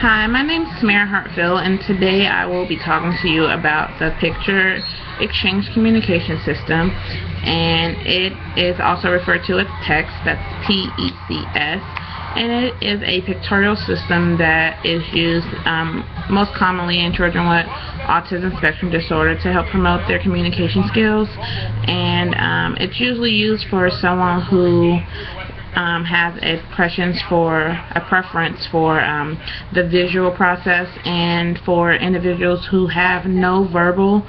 Hi, my name is Samara Hartfield, and today I will be talking to you about the Picture Exchange Communication System, and it is also referred to as PECS, that's PECS, and it is a pictorial system that is used most commonly in children with autism spectrum disorder to help promote their communication skills, and it's usually used for someone who has a preference for the visual process, and for individuals who have no verbal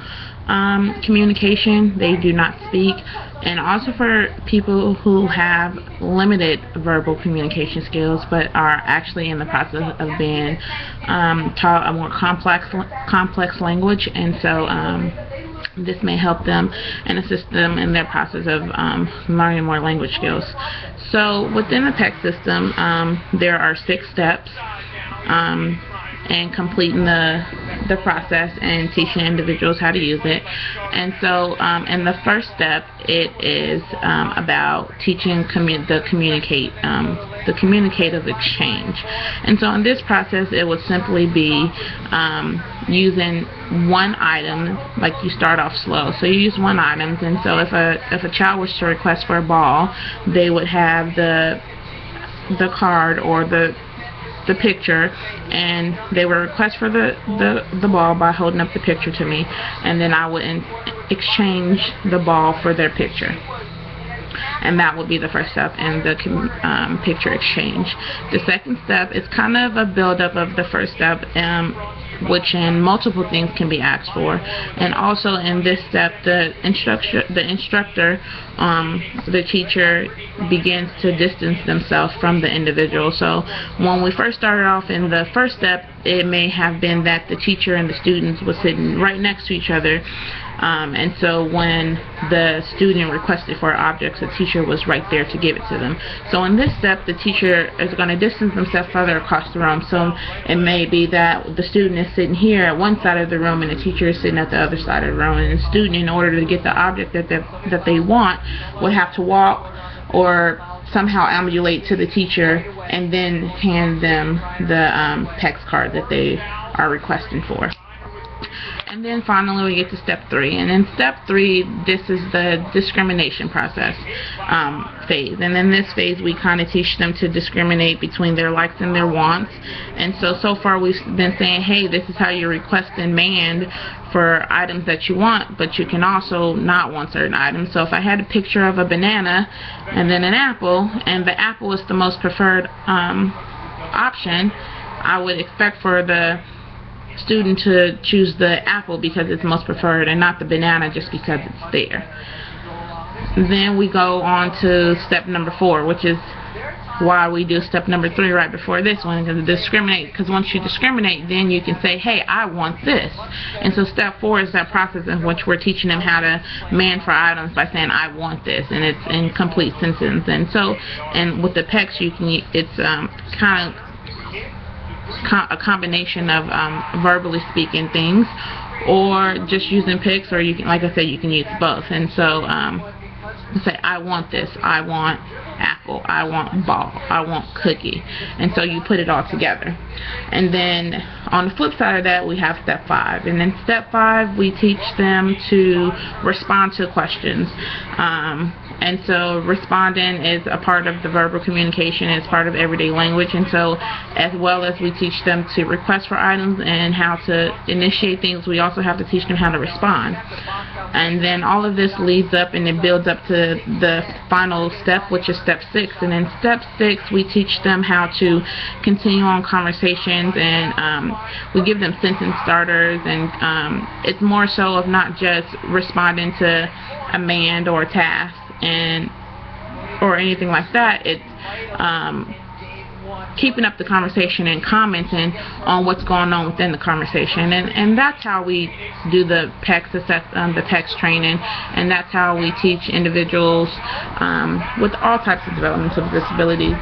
communication, they do not speak, and also for people who have limited verbal communication skills but are actually in the process of being taught a more complex language, and so this may help them and assist them in their process of learning more language skills. So within the PECS system, there are 6 steps in completing the process and teaching individuals how to use it. And so in the first step, it is about teaching the communicative exchange. And so in this process, it would simply be using one item. Like, you start off slow, so you use one item. And so if a child was to request for a ball, they would have the card or the picture, and they would request for the ball by holding up the picture to me, and then I would exchange the ball for their picture. And that would be the first step in the picture exchange. The second step is kind of a build-up of the first step, which in multiple things can be asked for. And also in this step, the instructor, the teacher, begins to distance themselves from the individual. So when we first started off in the first step, it may have been that the teacher and the students were sitting right next to each other. And so when the student requested for objects, the teacher was right there to give it to them. So in this step, the teacher is going to distance themselves further across the room. So it may be that the student is sitting here at one side of the room and the teacher is sitting at the other side of the room. And the student, in order to get the object that they want, would have to walk or somehow ambulate to the teacher and then hand them the PECS card that they are requesting for. And then finally we get to step 3, and in step 3, this is the discrimination process phase. And in this phase, we kind of teach them to discriminate between their likes and their wants. And so far we've been saying, hey, this is how you request and demand for items that you want, but you can also not want certain items. So if I had a picture of a banana and then an apple, and the apple is the most preferred option, I would expect for the student to choose the apple because it's most preferred and not the banana just because it's there. Then we go on to step number 4, which is why we do step number 3 right before this one, because discriminate. Because once you discriminate, then you can say, hey, I want this. And so step 4 is that process in which we're teaching them how to demand for items by saying, I want this, and it's in complete sentence. And so, and with the PECS, it's kind of a combination of verbally speaking things, or just using pics, or you can, like I said, you can use both. And so say, I want this, I want apple, I want ball, I want cookie, and so you put it all together. And then on the flip side of that, we have step 5, and in step 5 we teach them to respond to questions. And so responding is a part of the verbal communication, it's part of everyday language, and so as well as we teach them to request for items and how to initiate things, we also have to teach them how to respond. And then all of this leads up and it builds up to the final step, which is step 6. And in step 6, we teach them how to continue on conversations, and we give them sentence starters, and it's more so of not just responding to a command or a task or anything like that. It's keeping up the conversation and commenting on what's going on within the conversation, and that's how we do the PECS the PECS training, and that's how we teach individuals with all types of developmental disabilities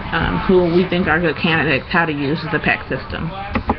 who we think are good candidates how to use the PECS system.